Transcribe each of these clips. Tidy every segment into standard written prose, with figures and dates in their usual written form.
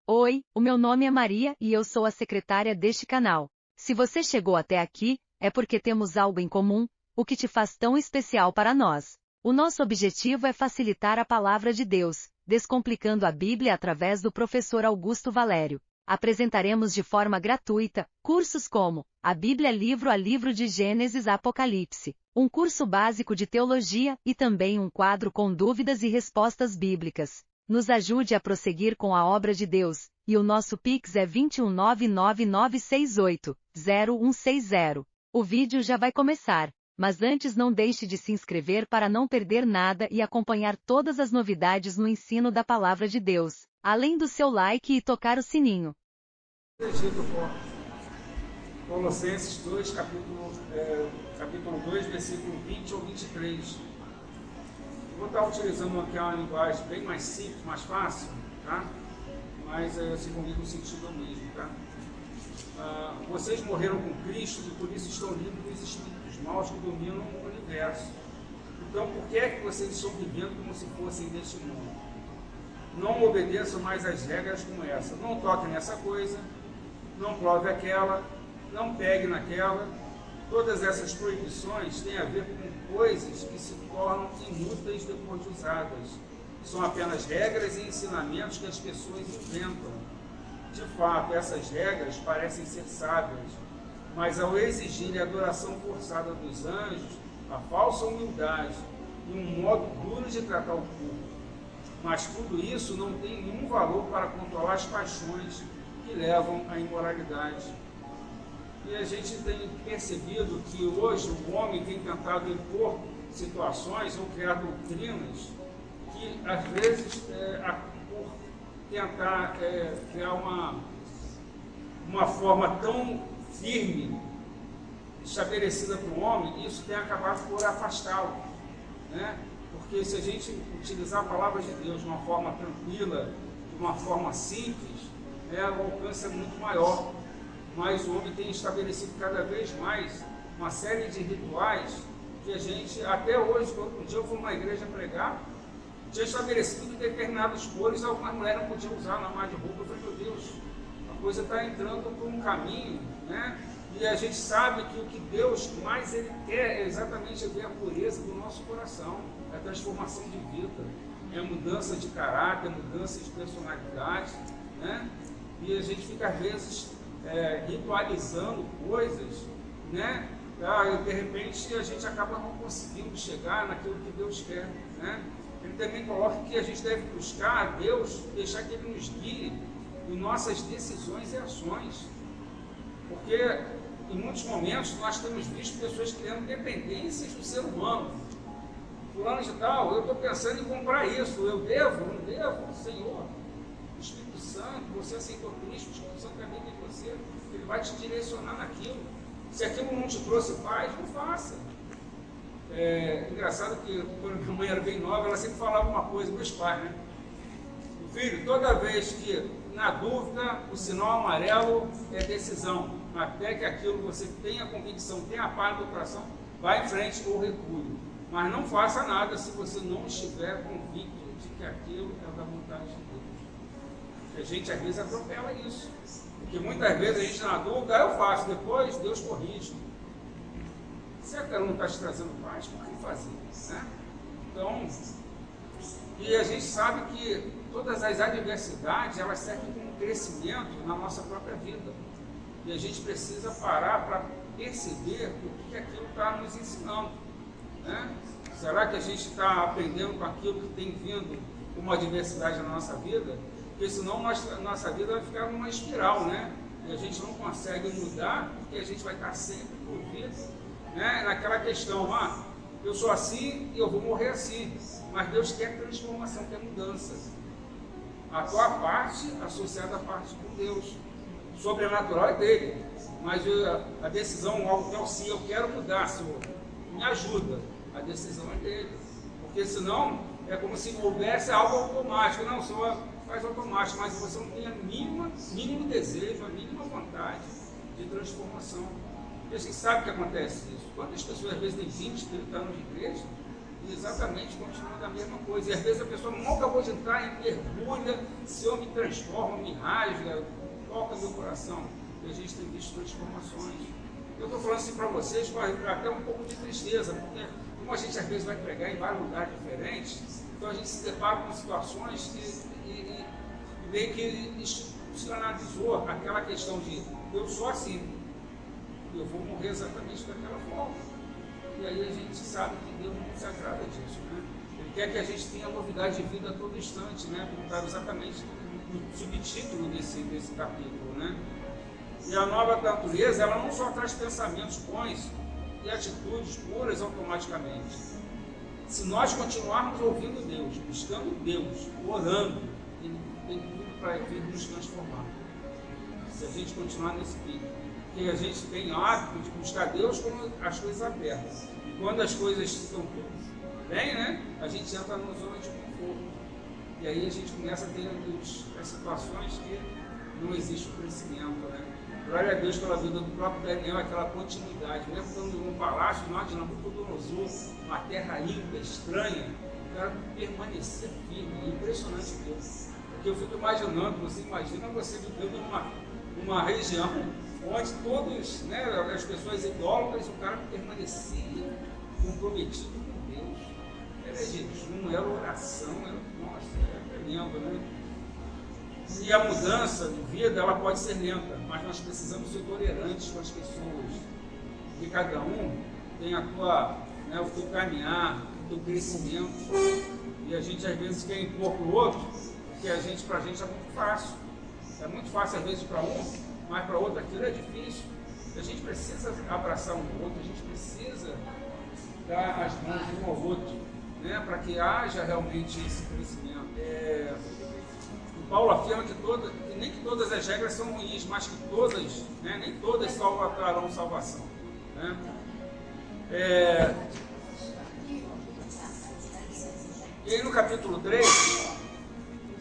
Oi, o meu nome é Maria e eu sou a secretária deste canal. Se você chegou até aqui, é porque temos algo em comum, o que te faz tão especial para nós. O nosso objetivo é facilitar a palavra de Deus, descomplicando a Bíblia através do professor Augusto Valério. Apresentaremos de forma gratuita cursos como a Bíblia livro a livro de Gênesis a Apocalipse, um curso básico de teologia e também um quadro com dúvidas e respostas bíblicas. Nos ajude a prosseguir com a obra de Deus, e o nosso Pix é 21999680160. O vídeo já vai começar, mas antes não deixe de se inscrever para não perder nada e acompanhar todas as novidades no ensino da Palavra de Deus, além do seu like e tocar o sininho. Dito por Colossenses 2, capítulo 2, versículo 20 ou 23. Vou estar utilizando aqui uma linguagem bem mais simples, mais fácil, tá? Mas se comigo o sentido é o mesmo, tá? Vocês morreram com Cristo e por isso estão livres dos espíritos maus que dominam o universo. Então, por que é que vocês estão vivendo como se fossem deste mundo? Não obedeçam mais às regras como essa. Não toque nessa coisa, não prove aquela, não pegue naquela. Todas essas proibições têm a ver com coisas que se tornam inúteis depois de usadas. São apenas regras e ensinamentos que as pessoas inventam. De fato, essas regras parecem ser sábias, mas ao exigirem a adoração forçada dos anjos, a falsa humildade e um modo duro de tratar o corpo. Mas tudo isso não tem nenhum valor para controlar as paixões que levam à imoralidade. E a gente tem percebido que hoje o homem tem tentado impor situações ou criar doutrinas que, às vezes, por tentar criar uma forma tão firme, estabelecida para o homem, isso tem acabado por afastá-lo, né? Porque se a gente utilizar a palavra de Deus de uma forma tranquila, de uma forma simples, o alcance é muito maior. Mas o homem tem estabelecido cada vez mais uma série de rituais que a gente, até hoje, outro dia eu fui numa igreja pregar, tinha estabelecido que determinadas cores algumas mulheres não podiam usar na mais de roupa. Eu falei, meu Deus, a coisa está entrando por um caminho, né? E a gente sabe que o que Deus mais Ele quer é exatamente ver a pureza do nosso coração, é a transformação de vida, é a mudança de caráter, a mudança de personalidade, né? E a gente fica às vezes ritualizando coisas, né? De repente a gente acaba não conseguindo chegar naquilo que Deus quer, né? Ele também coloca que a gente deve buscar a Deus, deixar que Ele nos guie em nossas decisões e ações, porque em muitos momentos nós temos visto pessoas criando dependências do ser humano. Fulano de tal, eu estou pensando em comprar isso, eu devo, não devo? Senhor, Espírito Santo, você aceitou Cristo, o Espírito Santo também tem você, ele vai te direcionar naquilo. Se aquilo não te trouxe paz, não faça. Engraçado que quando minha mãe era bem nova, ela sempre falava uma coisa, meus pais, né? O filho, toda vez que na dúvida, o sinal amarelo é decisão. Até que aquilo você tenha convicção, tenha paz no coração, vá em frente ou recue. Mas não faça nada se você não estiver convicto de que aquilo é da vontade de Deus. A gente às vezes atropela isso, porque muitas vezes a gente na dúvida, eu faço, depois Deus corrige. Se aquilo não está te trazendo paz, por que fazer? Né? Então, e a gente sabe que todas as adversidades, elas servem como crescimento na nossa própria vida. E a gente precisa parar para perceber o que aquilo está nos ensinando, né? Será que a gente está aprendendo com aquilo que tem vindo como adversidade na nossa vida? Porque senão nossa vida vai ficar numa espiral, né? E a gente não consegue mudar, porque a gente vai estar sempre envolvido, né? Naquela questão, eu sou assim e eu vou morrer assim. Mas Deus quer transformação, quer mudança. A tua parte associada à parte com Deus. O sobrenatural é dele. Mas a decisão, algo que é o sim, eu quero mudar, Senhor, me ajuda. A decisão é dele. Porque senão é como se houvesse algo automático. Não, Senhor, faz automático, mas você não tem mínimo desejo, a mínima vontade de transformação. E a gente sabe que acontece isso. Quantas pessoas às vezes têm 20, 30 anos de igreja exatamente continua da mesma coisa. E às vezes a pessoa não acabou de entrar e mergulha, se eu me transformo, me rasga, toca meu coração. E a gente tem visto transformações. Eu estou falando assim para vocês com até um pouco de tristeza, porque como a gente às vezes vai pregar em vários lugares diferentes, então a gente se depara com situações e meio que institucionalizou aquela questão de eu sou assim, eu vou morrer exatamente daquela forma. E aí a gente sabe que Deus não se agrada disso, né? Ele quer que a gente tenha novidade de vida a todo instante, né? Como está exatamente o subtítulo desse capítulo, né? E a nova natureza, ela não só traz pensamentos bons e atitudes puras automaticamente. Se nós continuarmos ouvindo Deus, buscando Deus, orando, Ele tem tudo para vir nos transformar. Se a gente continuar nesse pico. Porque a gente tem hábito de buscar Deus quando as coisas apertam. E quando as coisas estão tudo bem, né? A gente entra numa zona de conforto. E aí a gente começa a ter as situações que não existe o crescimento, né? Glória a Deus pela vida do próprio Daniel, aquela continuidade. Lembra quando num palácio de Nabucodonosor, uma terra ímpia, estranha, o cara permanecer firme. Impressionante Deus. Porque eu fico imaginando, você imagina você vivendo numa região onde todos, né, as pessoas idólatras, o cara permanecia comprometido com Deus. Era jejum, era oração, nossa, era tremendo, né? E a mudança de vida, ela pode ser lenta, mas nós precisamos ser tolerantes com as pessoas. Porque cada um tem o teu caminhar, o teu crescimento. E a gente às vezes quer impor para o outro, porque pra gente é muito fácil. É muito fácil às vezes para um, mas para outro aquilo é difícil. A gente precisa abraçar um ao outro, a gente precisa dar as mãos um ao outro, né, para que haja realmente esse crescimento. Paulo afirma que nem que todas as regras são ruins, mas que todas, né, nem todas trarão salvação. Né? E aí no capítulo 3,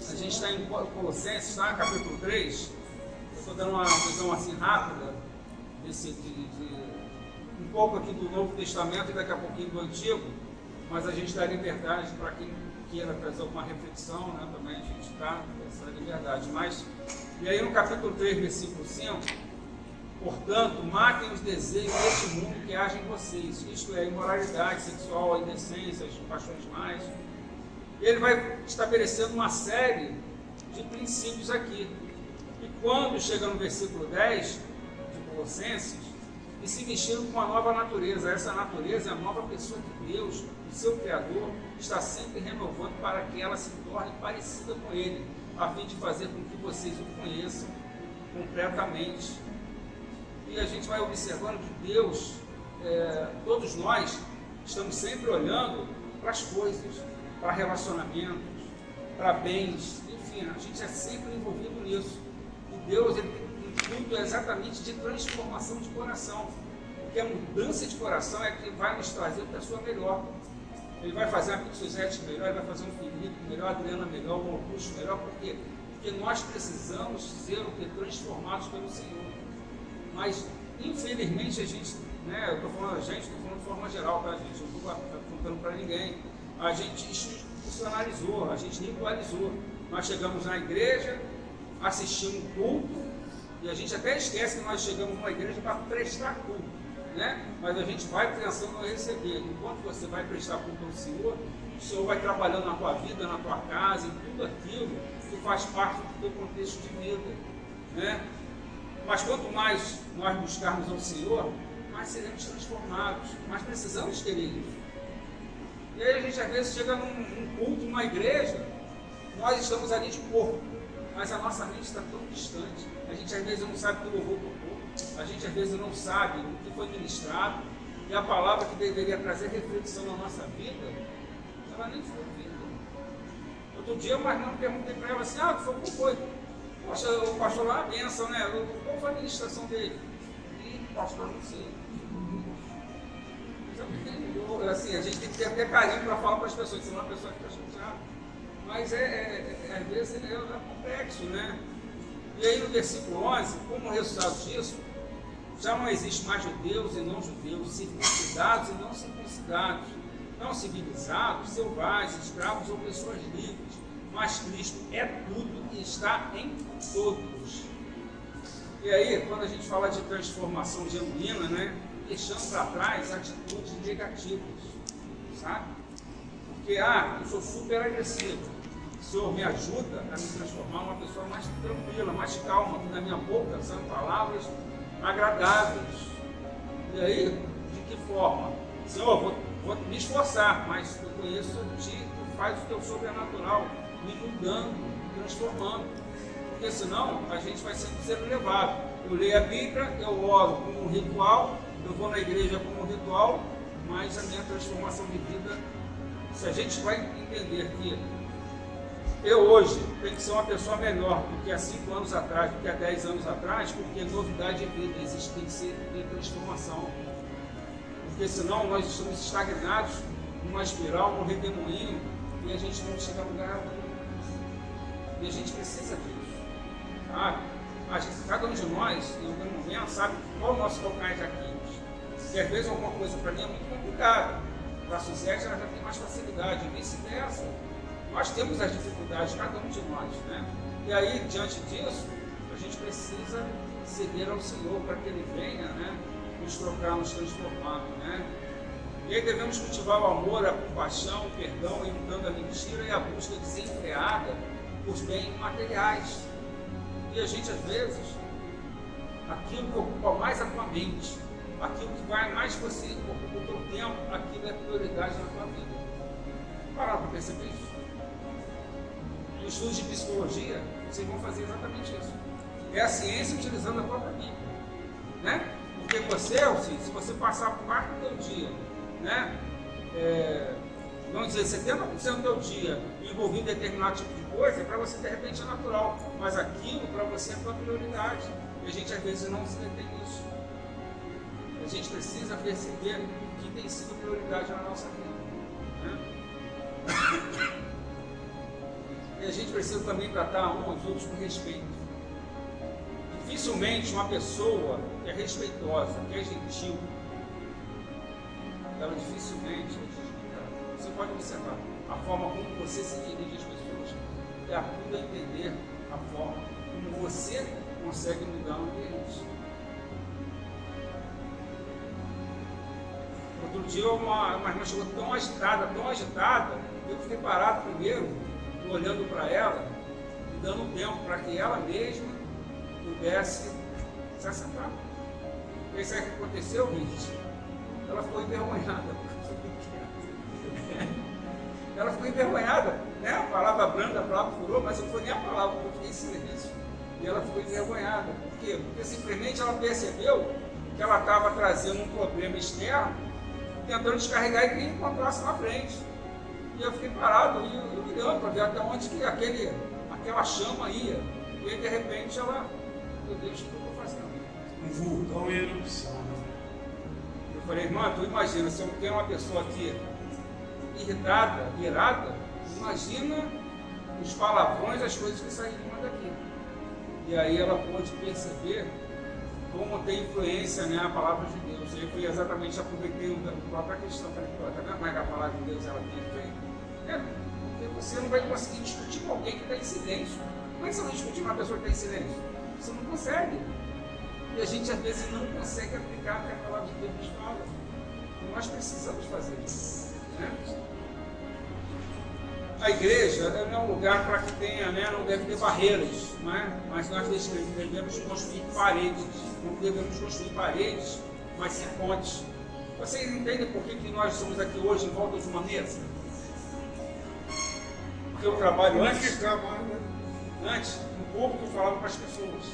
a gente está em Colossenses, tá? Capítulo 3, eu estou dando uma visão assim rápida, um pouco aqui do Novo Testamento e daqui a pouquinho do Antigo, mas a gente dá liberdade para quem queira trazer alguma reflexão, né? Também a gente está essa liberdade. E aí no capítulo 3, versículo 5, portanto, matem os desejos deste mundo que agem em vocês, isto é, imoralidade sexual, indecência, paixões mais. Ele vai estabelecendo uma série de princípios aqui. E quando chega no versículo 10 de Colossenses, e se vestiram com uma nova natureza. Essa natureza é a nova pessoa que Deus, o seu Criador, está sempre renovando para que ela se torne parecida com Ele, a fim de fazer com que vocês o conheçam completamente. E a gente vai observando que Deus, todos nós, estamos sempre olhando para as coisas, para relacionamentos, para bens, enfim, a gente é sempre envolvido nisso. E Deus, Ele tem tudo exatamente de transformação de coração, porque a mudança de coração é que vai nos trazer uma pessoa melhor. Ele vai fazer a Pixosete melhor, ele vai fazer um Felipe melhor, a Adriana melhor, o Augusto melhor, porque nós precisamos ser o que? Transformados pelo Senhor. Mas, infelizmente, a gente, né, eu estou falando de forma geral, tá, gente? Eu não estou apontando para ninguém. A gente institucionalizou, a gente ritualizou. Nós chegamos na igreja, assistimos um culto, e a gente até esquece que nós chegamos numa igreja para prestar culto, né? Mas a gente vai pensando em receber. Enquanto você vai prestar culto ao Senhor, o Senhor vai trabalhando na tua vida, na tua casa, em tudo aquilo que faz parte do teu contexto de vida, né? Mas quanto mais nós buscarmos ao Senhor, mais seremos transformados. Mas precisamos querer isso. E aí a gente às vezes chega num culto, numa igreja, nós estamos ali de corpo, mas a nossa mente está tão distante. A gente às vezes não sabe o que o louvor tocou, a gente às vezes não sabe o que foi ministrado, e a palavra que deveria trazer reflexão na nossa vida, ela nem foi ouvida. Outro dia uma irmã perguntei para ela assim, como foi? Poxa, o pastor lá, a bênção, né? Qual foi a ministração dele? E pastor, não sei. Assim, a gente tem que ter até carinho para falar para as pessoas, senão a pessoa fica chateada. Mas às vezes é complexo, né? E aí no versículo 11, como resultado disso, já não existe mais judeus e não judeus, circuncidados e não circuncidados. não civilizados, selvagens, escravos ou pessoas livres, mas Cristo é tudo e está em todos. E aí, quando a gente fala de transformação genuína, né, deixando para trás atitudes negativas, sabe? Porque, eu sou super agressivo. O Senhor me ajuda a me transformar uma pessoa mais tranquila, mais calma, que na minha boca são palavras agradáveis. E aí, de que forma? Senhor, vou me esforçar, mas eu conheço Ti, Tu faz o Teu sobrenatural, me mudando, transformando. Porque senão a gente vai sempre ser levado. Eu leio a Bíblia, eu oro como um ritual, eu vou na igreja como um ritual, mas a minha transformação de vida, se a gente vai entender que eu hoje tenho que ser uma pessoa melhor do que há 5 anos atrás, do que há 10 anos atrás, porque novidade de vida existe, tem que ser de transformação. Porque senão nós estamos estagnados numa espiral, num redemoinho, e a gente não chega a lugar algum. E a gente precisa disso. Cada um de nós, em algum momento, sabe qual é o nosso calcanhar de Aquiles. E às vezes alguma coisa para mim é muito complicada. Para a Suzete ela já tem mais facilidade, e vice-versa. Nós temos as dificuldades, cada um de nós, né? E aí, diante disso, a gente precisa ceder ao Senhor para que Ele venha, né, nos trocar, nos transformar, né? E aí devemos cultivar o amor, a compaixão, o perdão, evitando a mentira e a busca desenfreada por bens materiais. E a gente, às vezes, aquilo que ocupa mais a tua mente, aquilo que vai mais você, ocupa o teu tempo, aquilo é prioridade na tua vida. Parar para perceber isso? No estudo de psicologia, vocês vão fazer exatamente isso. É a ciência utilizando a própria Bíblia, né? Porque você, se você passar parte do teu dia, né? Vamos dizer, 70% do teu dia envolvido em determinado tipo de coisa, para você de repente é natural, mas aquilo para você é a tua prioridade. E a gente às vezes não se detém nisso. A gente precisa perceber o que tem sido prioridade na nossa vida, né? E a gente precisa também tratar uns aos outros com respeito. Dificilmente uma pessoa que é respeitosa, que é gentil, ela dificilmente, você pode observar, a forma como você se dirige às pessoas, é a tudo a entender a forma como você consegue mudar o ambiente. Outro dia uma irmã chegou tão agitada, eu fiquei parado primeiro, olhando para ela e dando tempo para que ela mesma pudesse se assentar. E aí, sabe o que aconteceu, gente? Ela ficou envergonhada. Ela ficou envergonhada, né? A palavra branda, a palavra furou, mas não foi nem a palavra, eu fiquei em silêncio. E ela ficou envergonhada. Por quê? Porque simplesmente ela percebeu que ela estava trazendo um problema externo, tentando descarregar e que encontrasse na frente. E eu fiquei parado e olhando para ver até onde que aquela chama ia. E aí, de repente, ela, meu Deus, o que eu estou fazendo? Um vulcão em erupção. Eu falei, irmã, tu imagina, se eu tenho uma pessoa aqui irritada, irada, imagina os palavrões, as coisas que saíram daqui. E aí ela pôde perceber como tem influência, né, a palavra de Deus. E aí foi exatamente, aproveitei a própria questão, falei, pô, tá vendo como é que a palavra de Deus ela tem efeito? Porque você não vai conseguir discutir com alguém que está em silêncio. Como é que você vai discutir com uma pessoa que está em silêncio? Você não consegue. E a gente às vezes não consegue aplicar o que a palavra de Deus nos fala. E nós precisamos fazer isso, né? A igreja não é um lugar para que tenha, né, não deve ter barreiras, né? Mas nós devemos construir paredes. Não devemos construir paredes, mas sim pontes. Vocês entendem por que nós estamos aqui hoje em volta de uma mesa? Porque eu trabalho antes, no público eu falava para as pessoas.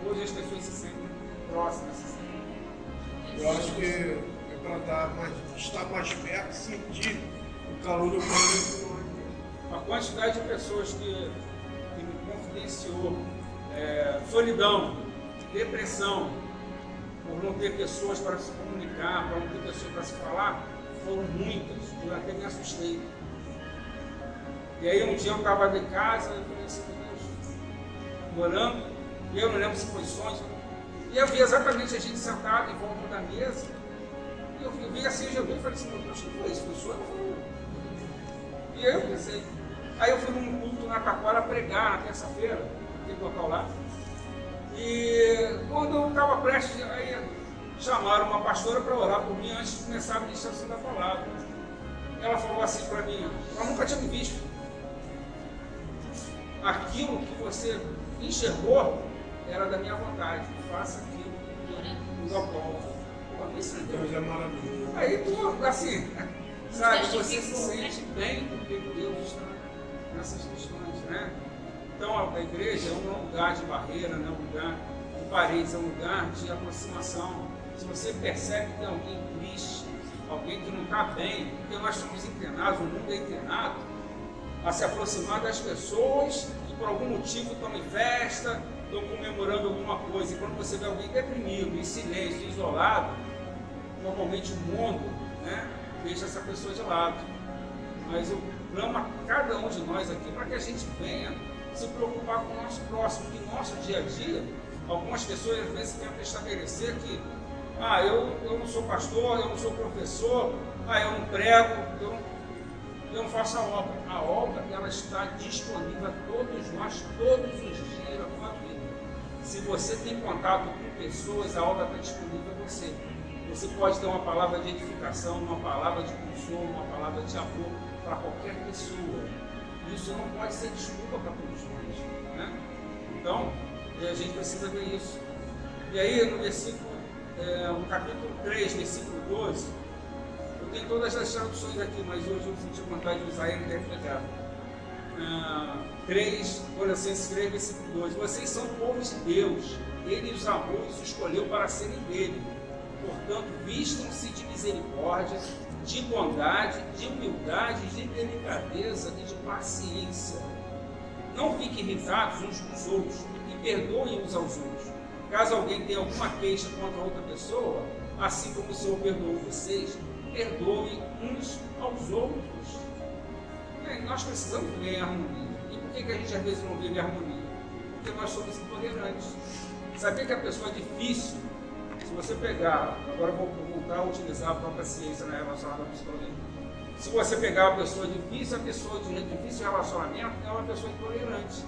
Hoje as pessoas se sentem próximas. Eu acho que é para estar mais perto, sentir o calor do corpo. A quantidade de pessoas que me confidenciou, solidão, depressão, por não ter pessoas para se comunicar, para não ter pessoas para se falar, foram muitas. Eu até me assustei. E aí um dia eu estava em casa e falei assim, meu Deus, orando, e eu não lembro se foi sonho, e eu vi exatamente a gente sentado em volta da mesa, E eu vi assim, eu joguei e falei assim, meu Deus, o que foi isso? Foi o senhor? E aí eu pensei. Aí eu fui num culto na Taquara pregar na terça-feira, naquele local lá. E quando eu estava prestes, aí chamaram uma pastora para orar por mim antes de começar a ministração da palavra. Ela falou assim para mim, ela nunca tinha me visto. Aquilo que você enxergou era da minha vontade. Faça aquilo que eu aprovo. Deus é maravilhoso. Aí tu, assim, sabe, você se sente bem porque Deus está nessas questões, né? Então a igreja não é um lugar de barreira, não é um lugar de paredes, é um lugar de aproximação. Se você percebe que tem alguém triste, alguém que não está bem, porque nós somos inclinados, o mundo é inclinado a se aproximar das pessoas que por algum motivo estão em festa, estão comemorando alguma coisa. E quando você vê alguém deprimido, em silêncio, isolado, normalmente o mundo, né, deixa essa pessoa de lado. Mas eu clamo a cada um de nós aqui para que a gente venha se preocupar com o nosso próximo, que no nosso dia a dia, algumas pessoas às vezes tentam estabelecer que eu não sou pastor, eu não sou professor, eu não prego, eu não faço a obra. A obra, ela está disponível a todos nós, todos os dias da tua vida. Se você tem contato com pessoas, a obra está disponível a você. Você pode ter uma palavra de edificação, uma palavra de consolo, uma palavra de amor para qualquer pessoa. Isso não pode ser desculpa para todos nós, né? Então, a gente precisa ver isso. E aí, no capítulo 3, versículo 12, eu tenho todas as traduções aqui, mas hoje eu senti vontade de usar ele interpretado. 3 versículo 12. Vocês são povos de Deus, Ele os amou e os escolheu para serem dele. Portanto, vistam-se de misericórdia, de bondade, de humildade, de delicadeza e de paciência. Não fiquem irritados uns com os outros e perdoem uns aos outros. Caso alguém tenha alguma queixa contra outra pessoa, assim como o Senhor perdoou vocês, perdoem uns aos outros. Nós precisamos viver em harmonia. E por que a gente às vezes não vive em harmonia? Porque nós somos intolerantes. Sabia que a pessoa é difícil? Se você pegar, agora eu vou voltar a utilizar a própria ciência na relacionada à psicologia. Se você pegar uma pessoa difícil, a pessoa de difícil relacionamento é uma pessoa intolerante.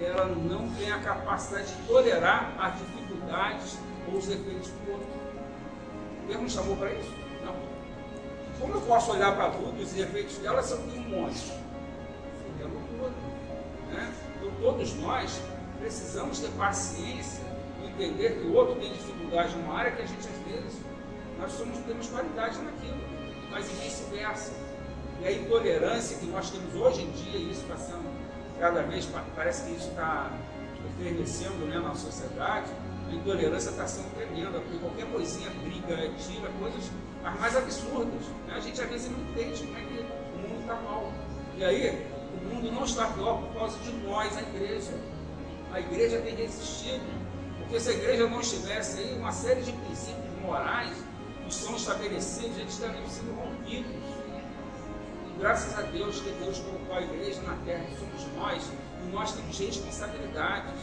Ela não tem a capacidade de tolerar as dificuldades ou os defeitos do outro. Deus me chamou para isso? Não. Como eu posso olhar para tudo e os defeitos dela se eu tenho um monte? É loucura, né? Então todos nós precisamos ter paciência, entender que o outro tem dificuldade em uma área que a gente às vezes temos qualidade naquilo, mas e vice-versa. E a intolerância que nós temos hoje em dia, isso está sendo cada vez, parece que isso está efervescendo, né, na sociedade, a intolerância está sendo tremenda, porque qualquer coisinha briga, tira coisas as mais absurdas, né? A gente às vezes não entende como é que o mundo está mal. E aí, o mundo não está pior por causa de nós, a igreja. A igreja tem resistido. Porque se a igreja não estivesse aí, uma série de princípios morais que são estabelecidos, eles teriam sido rompidos. E graças a Deus que Deus colocou a igreja na terra, que somos nós, e nós temos responsabilidades.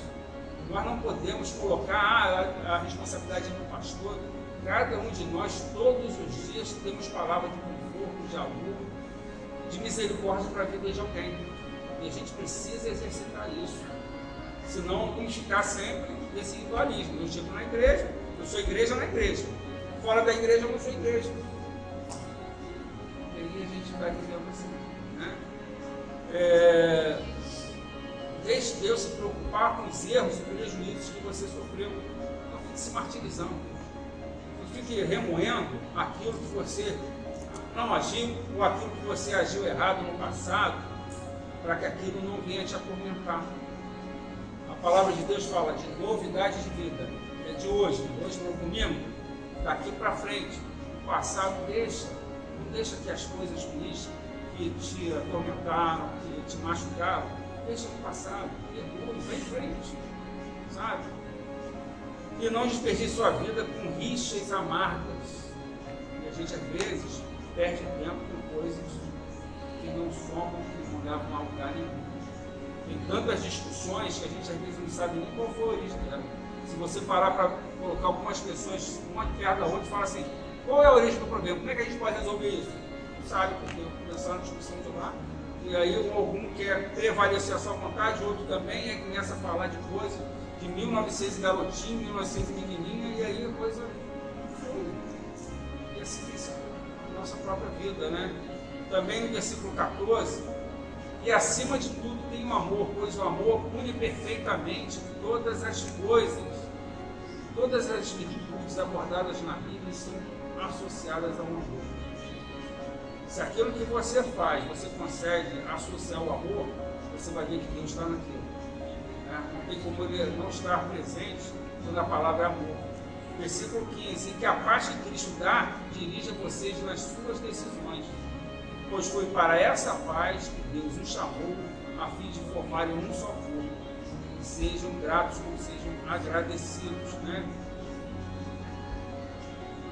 Nós não podemos colocar a responsabilidade no pastor. Cada um de nós, todos os dias, temos palavra de conforto, de amor, de misericórdia para a vida de alguém. E a gente precisa exercitar isso. Senão vamos ficar sempre nesse igualismo. Eu chego na igreja, eu sou igreja na igreja. Fora da igreja eu não sou igreja. E aí a gente vai vivendo assim, né? Deixe Deus se preocupar com os erros e prejuízos que você sofreu. Não fique se martirizando. Não fique remoendo aquilo que você não agiu ou aquilo que você agiu errado no passado, para que aquilo não venha te atormentar. A palavra de Deus fala de novidade de vida. É de hoje no domingo, daqui para frente. O passado não deixa que as coisas ruins que te atormentaram, que te machucaram, deixa no passado, perdoe, vai em frente, sabe? E não desperdice sua vida com rixas amargas. E a gente às vezes perde tempo com coisas que não somam, que não levam a lugar nenhum. Tem tantas discussões que a gente às vezes não sabe nem qual foi a origem dela. Se você parar para colocar algumas pessoas uma perto da outra e falar assim, Qual é a origem do problema? Como é que a gente pode resolver isso? Não sabe, porque começaram a discussão de lá, e aí algum quer prevalecer a sua vontade, outro também, e aí começa a falar de coisa de 1900 garotinho, 1900 menininha, e aí a coisa flui. E assim é a nossa própria vida, né? Também no versículo 14, e acima de tudo tem o amor, pois o amor une perfeitamente todas as coisas, todas as virtudes abordadas na Bíblia são associadas ao amor. Se aquilo que você faz, você consegue associar o amor, você vai ver que Deus está naquilo. Não tem como ele não estar presente quando a palavra é amor. Versículo 15, que a paz que Cristo dá, dirija vocês nas suas decisões, pois foi para essa paz que Deus os chamou, a fim de formarem um só corpo, e sejam gratos, como sejam agradecidos, né?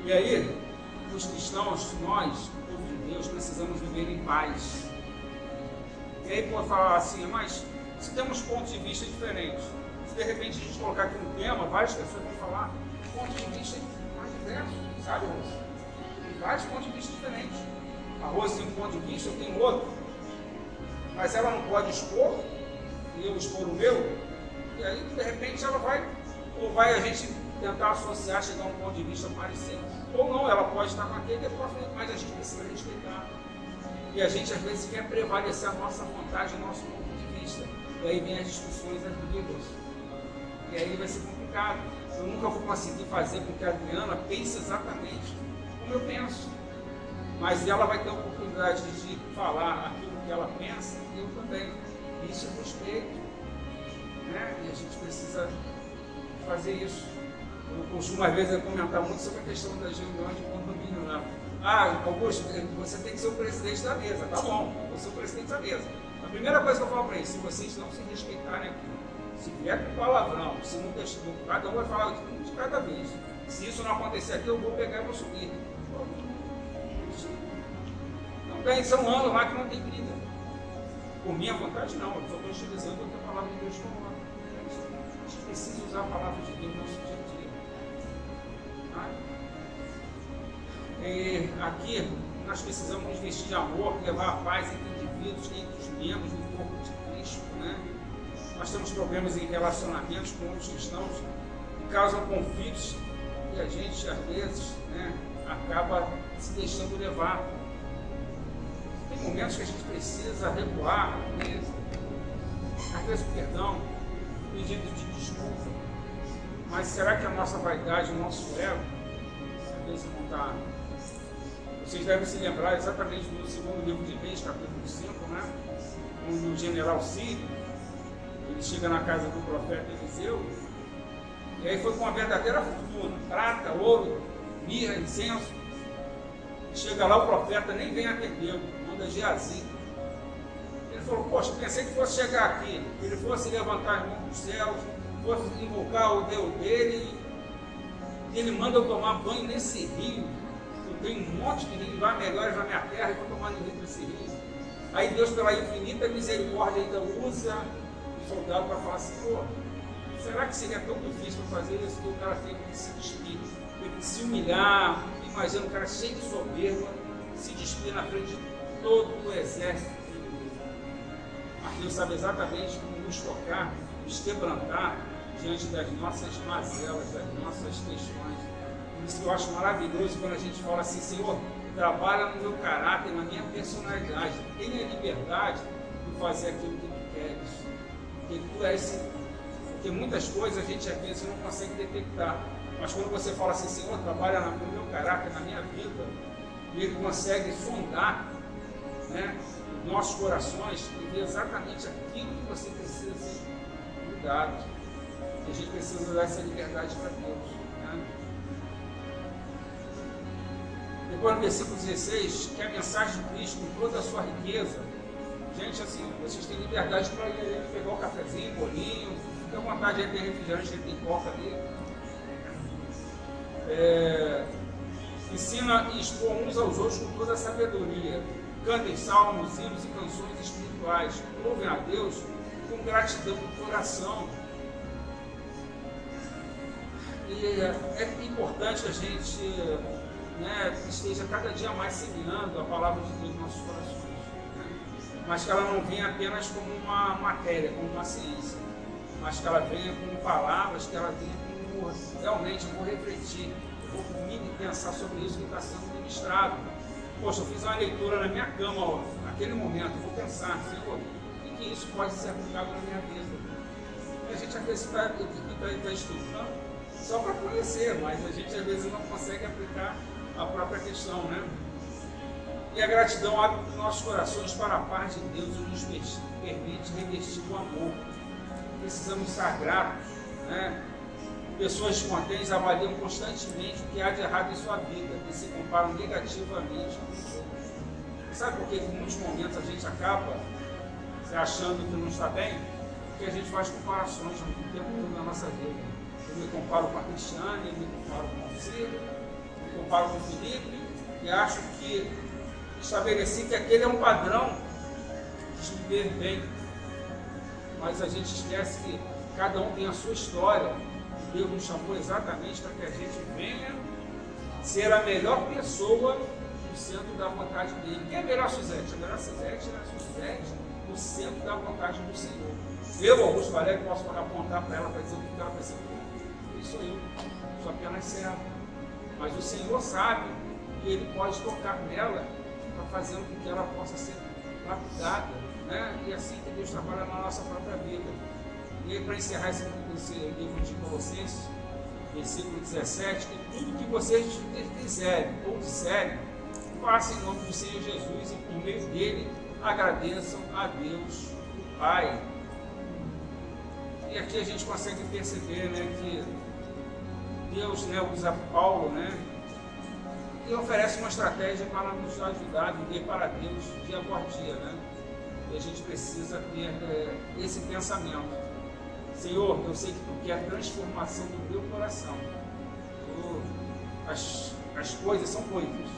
E aí, os cristãos, nós, povo de Deus, precisamos viver em paz. E aí pode falar assim, mas se temos pontos de vista diferentes, se de repente a gente colocar aqui um tema, várias pessoas vão falar pontos de vista mais diversos, sabe, Rose? Tem vários pontos de vista diferentes. A Rose tem um ponto de vista, eu tenho outro. Mas ela não pode expor, e eu expor o meu, e aí de repente ela vai, ou vai a gente tentar associar, chegar a um ponto de vista parecido. Ou não, ela pode estar com aquele, mas a gente precisa respeitar. E a gente às vezes quer prevalecer a nossa vontade, o nosso ponto de vista. E aí vem as discussões das brigas. E aí vai ser complicado. Eu nunca vou conseguir fazer com que a Adriana pense exatamente como eu penso. Mas ela vai ter a oportunidade de falar aquilo que ela pensa, e eu também. Isso é respeito. Né? E a gente precisa fazer isso. Eu costumo às vezes comentar muito sobre a questão das reuniões de condomínio, né? Augusto, você tem que ser o presidente da mesa. Tá bom, eu vou ser o presidente da mesa. A primeira coisa que eu falo para eles, se vocês não se respeitarem aqui, se vier com palavrão, se não deixar, cada um vai falar de cada vez. Se isso não acontecer aqui, eu vou pegar e vou subir. Não tem, são anos lá que não tem briga. Por minha vontade não, eu só estou utilizando o que a palavra de Deus falou. A gente precisa usar a palavra de Deus no nosso dia a dia. E aqui nós precisamos nos vestir de amor, levar a paz entre indivíduos, entre os membros do corpo de Cristo, né? Nós temos problemas em relacionamentos com outros cristãos que causam conflitos e a gente às vezes, né, acaba se deixando levar. Tem momentos que a gente precisa recuar, às vezes perdão, pedido de desculpa. Mas será que a nossa vaidade, o nosso ego, às vezes não está... Vocês devem se lembrar exatamente do segundo livro de Reis, capítulo 5, né? Onde o general Sírio, ele chega na casa do profeta Eliseu, e aí foi com uma verdadeira fortuna, prata, ouro, mirra, incenso. Chega lá, o profeta nem vem atendê-lo, manda Geazi. Ele falou, poxa, pensei que fosse chegar aqui, que ele fosse levantar as mãos dos céus, fosse invocar o Deus dele, e ele manda eu tomar banho nesse rio. Eu tenho um monte de rios lá melhores na minha terra e vou tomar banho nesse rio. Aí Deus, pela infinita misericórdia, ainda usa o soldado para falar assim, pô, será que seria tão difícil para fazer isso que o cara teve que se despir, teve que se humilhar? Imagina um cara cheio de soberba, se despir na frente de todo o exército. Mas Deus sabe exatamente como nos tocar, nos quebrantar diante das nossas mazelas, das nossas questões. Por isso que eu acho maravilhoso quando a gente fala assim, Senhor, trabalha no meu caráter, na minha personalidade, tenha liberdade de fazer aquilo que tu queres. Porque tu és, porque muitas coisas a gente às vezes não consegue detectar. Mas quando você fala assim, Senhor, trabalha no meu caráter, na minha vida, e Ele consegue sondar, né, os nossos corações e ver exatamente aquilo que você precisa ser mudado. E a gente precisa dar essa liberdade para Deus. Né? Depois no versículo 16, que a mensagem de Cristo com toda a sua riqueza, gente, assim, vocês têm liberdade para ir pegar o cafezinho, bolinho, fica à vontade de ter refrigerante, tem coca ali. Ensina e expor uns aos outros com toda a sabedoria. Cantem salmos, hinos e canções espirituais. Louvem a Deus com gratidão no coração. E é importante a gente né, esteja cada dia mais semeando a palavra de Deus nos nossos corações. Mas que ela não venha apenas como uma matéria, como uma ciência, mas que ela venha como palavras, que ela venha como realmente eu vou refletir, eu vou pensar sobre isso que está sendo ministrado. Poxa, eu fiz uma leitura na minha cama, ó, naquele momento, eu vou pensar, Senhor, o que isso pode ser aplicado na minha vida? E a gente às vezes está estudando só para conhecer, mas a gente às vezes não consegue aplicar a própria questão, né? E a gratidão abre os nossos corações para a paz de Deus e nos permite revestir o amor. Precisamos estar gratos, né? Pessoas espontâneas avaliam constantemente o que há de errado em sua vida e se comparam negativamente com os outros. Sabe por que em muitos momentos a gente acaba se achando que não está bem? Porque a gente faz comparações o tempo todo na nossa vida. Eu me comparo com a Cristiane, eu me comparo com você, me comparo com o Felipe e acho que estabeleci que aquele é um padrão de viver bem. Mas a gente esquece que cada um tem a sua história. Deus nos chamou exatamente para que a gente venha ser a melhor pessoa no centro da vontade dele. Quem é a melhor Suzete? A melhor Suzete é a Suzete no centro da vontade do Senhor. Eu, Augusto Valério, posso apontar para ela para dizer o que ela precisa. Isso sou eu, sou apenas servo. Mas o Senhor sabe que Ele pode tocar nela para fazer com que ela possa ser lapidada, né? E assim que Deus trabalha na nossa própria vida. E aí, para encerrar esse livro de Colossenses, versículo 17, que tudo que vocês fizerem ou disserem, façam em nome do Senhor Jesus e por meio dele agradeçam a Deus, o Pai. E aqui a gente consegue perceber, né, que Deus, né, usa Paulo, né, e oferece uma estratégia para nos ajudar a viver para Deus dia após dia, né? E a gente precisa ter esse pensamento. Senhor, eu sei que Tu quer a transformação do meu coração. As coisas são coisas.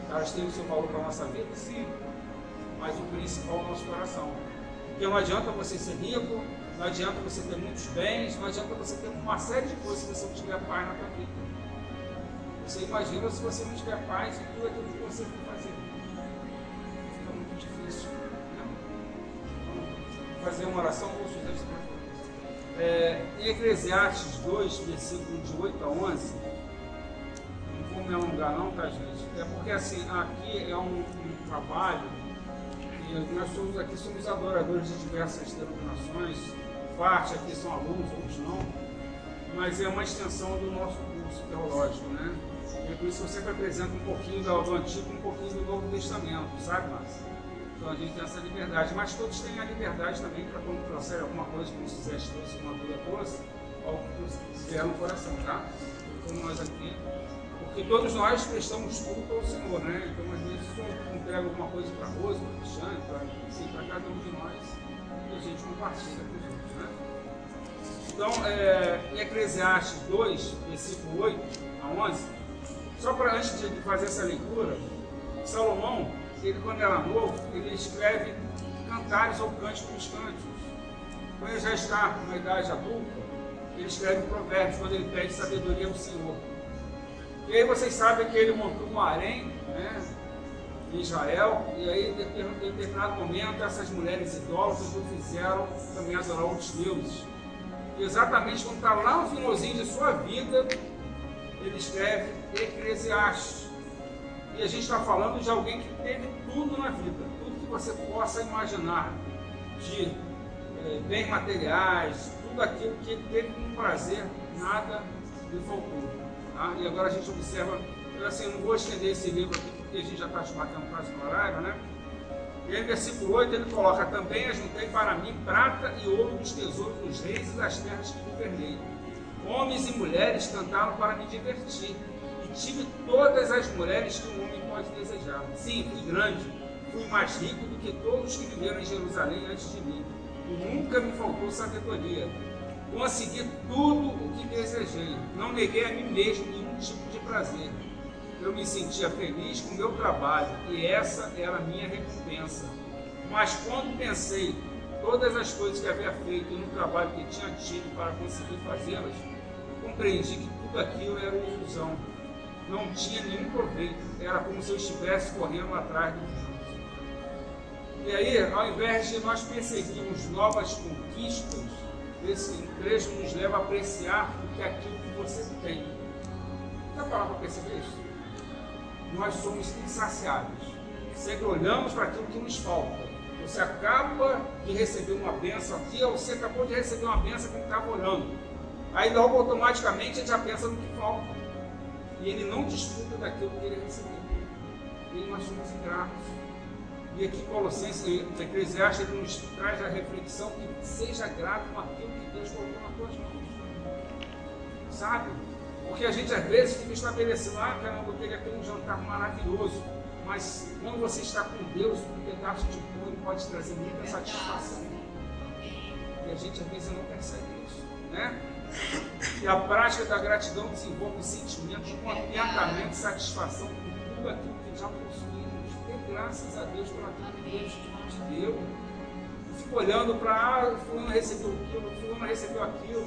Elas têm o seu valor para a nossa vida, sim. Mas o principal é o nosso coração. Porque não adianta você ser rico, não adianta você ter muitos bens, não adianta você ter uma série de coisas se você não tiver paz na tua vida. Você imagina se você não tiver paz em tudo aquilo que você for fazer. Fica muito difícil. Né? Vamos fazer uma oração ou sujeito. Em Eclesiastes 2, versículo de 8 a 11, não vou me alongar não, tá, gente? É porque assim, aqui é um trabalho e nós somos adoradores de diversas denominações, parte aqui são alunos, outros não, mas é uma extensão do nosso curso teológico, né? E é por isso que eu sempre apresento um pouquinho do Antigo e um pouquinho do Novo Testamento, sabe, Márcia? Então a gente tem essa liberdade, mas todos têm a liberdade também para quando trouxer alguma coisa, como se Zé trouxe, uma dúvida trouxe, algo que estiver no coração, tá? Então nós aqui, porque todos nós prestamos culto ao Senhor, né? Então às vezes eu entrego alguma coisa para a Rosa, para o Cristiano, para cada um de nós, e a gente compartilha com os outros, né? Então, em Eclesiastes 2, versículo 8 a 11, só para antes de fazer essa leitura, Salomão, ele, quando era novo, ele escreve cantares ou cânticos dos cânticos. Quando ele já está na idade adulta, ele escreve provérbios, quando ele pede sabedoria ao Senhor. E aí vocês sabem que ele montou um harém, né, em Israel, e aí em determinado momento essas mulheres idólatras o fizeram também adorar outros deuses. E exatamente quando está lá no finalzinho de sua vida, ele escreve Eclesiastes. E a gente está falando de alguém que teve tudo na vida, tudo que você possa imaginar, de bens materiais, tudo aquilo que ele teve com prazer, nada lhe faltou. Tá? E agora a gente observa, eu assim, não vou estender esse livro aqui, porque a gente já está batendo quase no horário, né? E aí, no versículo 8, ele coloca: também ajuntei para mim prata e ouro dos tesouros dos reis e das terras que governei. Homens e mulheres cantaram para me divertir. Tive todas as mulheres que um homem pode desejar. Sim, fui grande, fui mais rico do que todos que viveram em Jerusalém antes de mim. E nunca me faltou sabedoria. Consegui tudo o que desejei. Não neguei a mim mesmo nenhum tipo de prazer. Eu me sentia feliz com o meu trabalho e essa era a minha recompensa. Mas quando pensei todas as coisas que havia feito e no trabalho que tinha tido para conseguir fazê-las, compreendi que tudo aquilo era ilusão. não tinha nenhum proveito, era como se eu estivesse correndo atrás do vento. E aí, ao invés de nós perseguirmos novas conquistas, esse trecho nos leva a apreciar o que é aquilo que você tem. Já parou para perceber isso? Nós somos insaciáveis. Sempre olhamos para aquilo que nos falta. Você acaba de receber uma bênção aqui, ou você acabou de receber uma bênção que estava orando. Aí logo automaticamente ele já pensa no que falta. E ele não desfruta daquilo que ele recebeu. E nós somos ingratos. E aqui Colossenses, Eclesiastes, ele nos traz a reflexão que seja grato com aquilo que Deus colocou nas tuas mãos. Sabe? Porque a gente às vezes fica estabelecendo, caramba, eu queria ter um jantar maravilhoso. Mas quando você está com Deus, um pedaço de pão pode trazer muita satisfação. E a gente às vezes não percebe isso, né? E a prática da gratidão desenvolve sentimentos de contentamento e satisfação por tudo aquilo que já possuímos. Dê graças a Deus por aquilo que Deus te deu. Não fica olhando para fulano recebeu aquilo, fulano recebeu aquilo.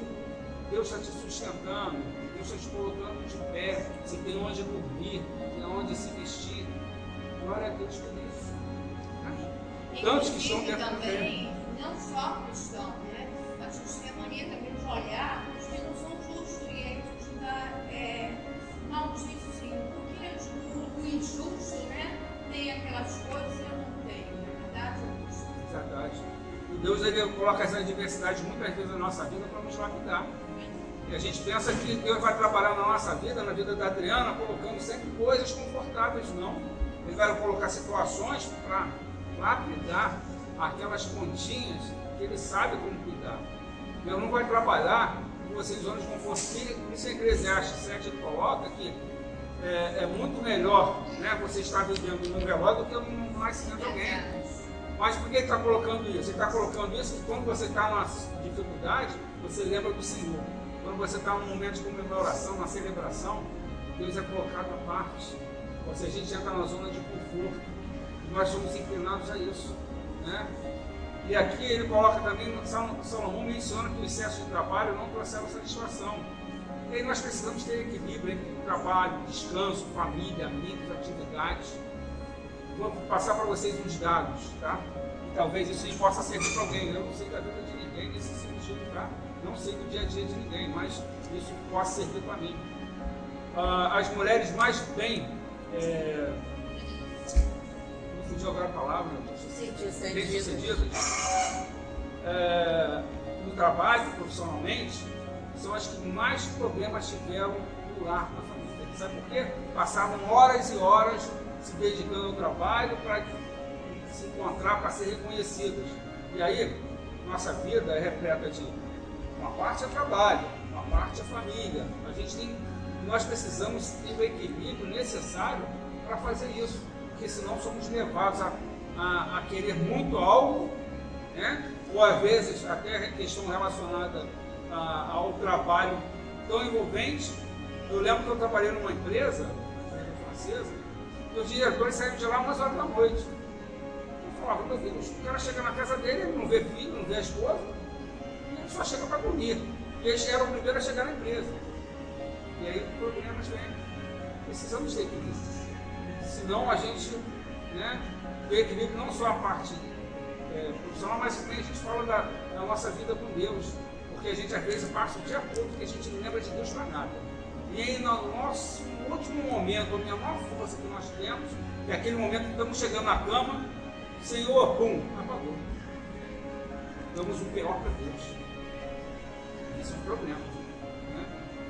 Deus está te sustentando, Deus está te colocando de pé, você tem onde dormir, tem onde se vestir. Glória a Deus por isso. Tantos que estão dentro do também, não só cristão, né? Mas a gente tem a mania também de olhar os que não são justos. E aí a gente dá maldito assim, porque o injusto, né? Tem aquelas coisas e eu não tenho, na verdade é isso. Verdade. E Deus ele coloca essa adversidade muitas vezes na nossa vida para nos lapidar. E a gente pensa que Deus vai trabalhar na nossa vida, na vida da Adriana, colocando sempre coisas confortáveis. Não. Ele vai colocar situações para lapidar aquelas pontinhas que ele sabe como cuidar. Deus não vai trabalhar com vocês zonas de conforto. Isso em Eclesiastes 7 ele coloca que é muito melhor, né, você estar vivendo num velório do que num nascimento de alguém. Mas por que ele está colocando isso? Ele está colocando isso que quando você está numa dificuldade, você lembra do Senhor. Quando você está num momento de comemoração, uma celebração, Deus é colocado à parte. Ou seja, a gente entra na zona de conforto. E nós somos inclinados a isso, né? E aqui ele coloca também, Salomão menciona que o excesso de trabalho não trouxeram satisfação. E aí nós precisamos ter equilíbrio entre trabalho, descanso, família, amigos, atividades. Vou passar para vocês uns dados, tá? E talvez isso possa servir para alguém. Eu não sei da vida de ninguém nesse sentido, tá? Não sei do dia a dia de ninguém, mas isso possa servir para mim. As mulheres mais bem, não fugiu agora a palavra, bem-sucedidas no trabalho, profissionalmente, são as que mais problemas tiveram no lar, na família. Sabe por quê? Passavam horas e horas se dedicando ao trabalho para se encontrar, para ser reconhecidas. E aí, nossa vida é repleta de uma parte é trabalho, uma parte é família. Nós precisamos ter o equilíbrio necessário para fazer isso, porque senão somos levados a querer muito algo, né? Ou às vezes até a questão relacionada ao trabalho tão envolvente. Eu lembro que eu trabalhei numa empresa francesa, e os diretores saíram de lá umas horas da noite. Eu falava, meu Deus, o cara chega na casa dele, ele não vê filho, não vê a esposa, ele só chega para dormir. E eles eram o primeiro a chegar na empresa. E aí problemas vêm. Precisamos ter equilíbrio. Senão a gente, né, tem equilíbrio não só a parte profissional, mas também a gente fala da nossa vida com Deus. Porque a gente às vezes passa o dia todo que a gente não lembra de Deus para nada. E aí no nosso último momento, a minha maior força que nós temos, é aquele momento que estamos chegando na cama, Senhor, pum, apagou. Damos o pior para Deus. Isso é um problema. Né?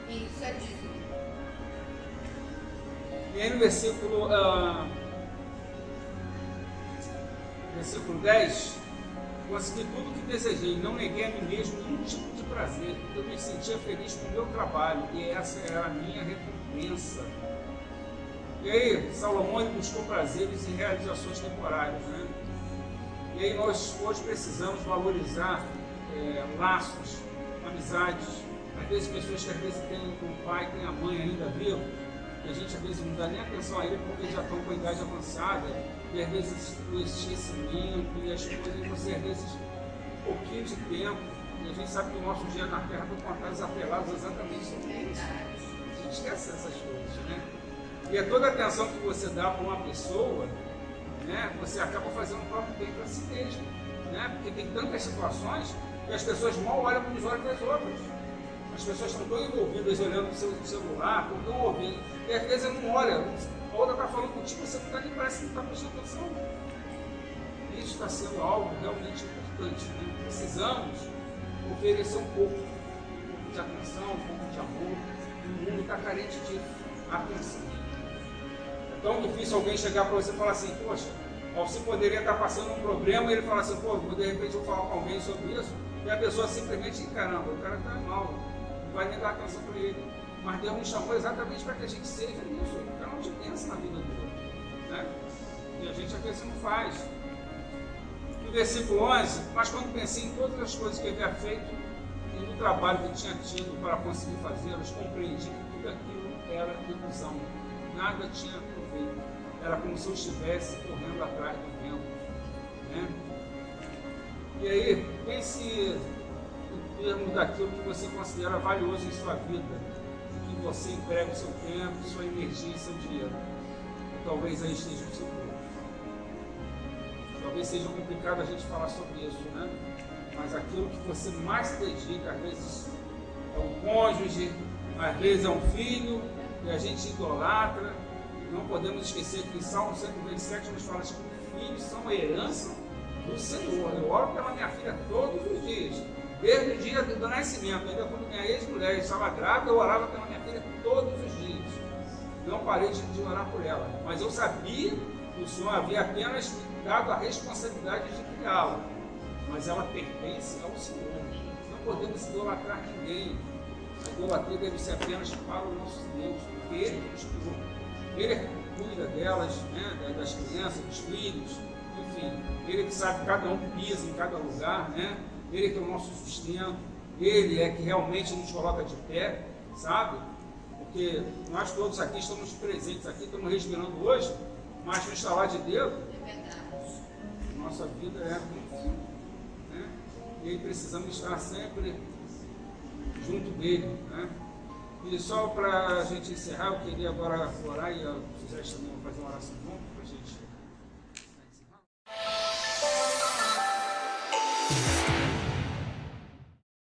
Isso é dízimo. E aí no versículo 10, consegui tudo o que desejei, não neguei a mim mesmo nenhum tipo de prazer, eu me sentia feliz com o meu trabalho, e essa era a minha recompensa. E aí, Salomão ele buscou prazeres e realizações temporárias, né? E aí nós hoje precisamos valorizar laços, amizades, às vezes pessoas que às vezes têm o pai, têm a mãe ainda vivo, e a gente às vezes não dá nem atenção a ele porque eles já estão com a idade avançada, e às vezes o esquecimento e as coisas, você às vezes um pouquinho de tempo, e a gente sabe que o nosso dia na terra estão contados apelados exatamente sobre isso. A gente esquece essas coisas, né? E é toda a atenção que você dá para uma pessoa, né, você acaba fazendo o próprio bem para si mesmo. Né? Porque tem tantas situações que as pessoas mal olham para os olhos das outras. As pessoas estão tão envolvidas olhando para o seu celular, estão ouvindo, e às vezes não olha, a outra está falando contigo, você não está nem parece que não está prestando atenção. Isso está sendo algo realmente importante. Né? Precisamos oferecer um pouco de atenção, um pouco de amor. O mundo está carente de atenção. É tão difícil alguém chegar para você e falar assim, poxa, você poderia estar passando um problema e ele falar assim, pô, de repente eu vou falar com alguém sobre isso, e a pessoa simplesmente, caramba, o cara está mal, não vai nem dar atenção para ele. Mas Deus nos chamou exatamente para que a gente seja isso, para a gente pensa na vida do outro. Né? E a gente às vezes não faz. No versículo 11, mas quando pensei em todas as coisas que ele havia feito e no trabalho que tinha tido para conseguir fazê-las, compreendi que tudo aquilo era ilusão, nada tinha proveito. Era como se eu estivesse correndo atrás do vento. Né? E aí, pense em termos daquilo que você considera valioso em sua vida, em que você emprega o seu tempo, sua energia e seu dinheiro. E talvez aí esteja o seu corpo. Talvez seja complicado a gente falar sobre isso, né? Mas aquilo que você mais se dedica, às vezes é um cônjuge, às vezes é um filho, e a gente idolatra. Não podemos esquecer que em Salmo 127 nos fala que os filhos são a herança do Senhor. Eu oro pela minha filha todos os dias, desde o dia do nascimento. Ainda quando minha ex-mulher estava grávida, eu orava pela minha filha todos os dias. Não parei de orar por ela, mas eu sabia que o Senhor havia apenas dado a responsabilidade de criá-la, mas ela pertence ao Senhor. Não podemos idolatrar ninguém. A idolatria deve ser apenas para o nosso Deus, porque Ele que nos criou. Ele é que cuida delas, né, das crianças, dos filhos, enfim. Ele que sabe cada um pisa em cada lugar, né? Ele que é o nosso sustento. Ele é que realmente nos coloca de pé, sabe? Porque nós todos aqui estamos presentes, aqui estamos respirando hoje, mas no estalar de dedo, nossa vida é muito fim, né? E aí precisamos estar sempre junto dele, né? E só para a gente encerrar, eu queria agora orar, e a Suzete também vai fazer uma oração junto para a gente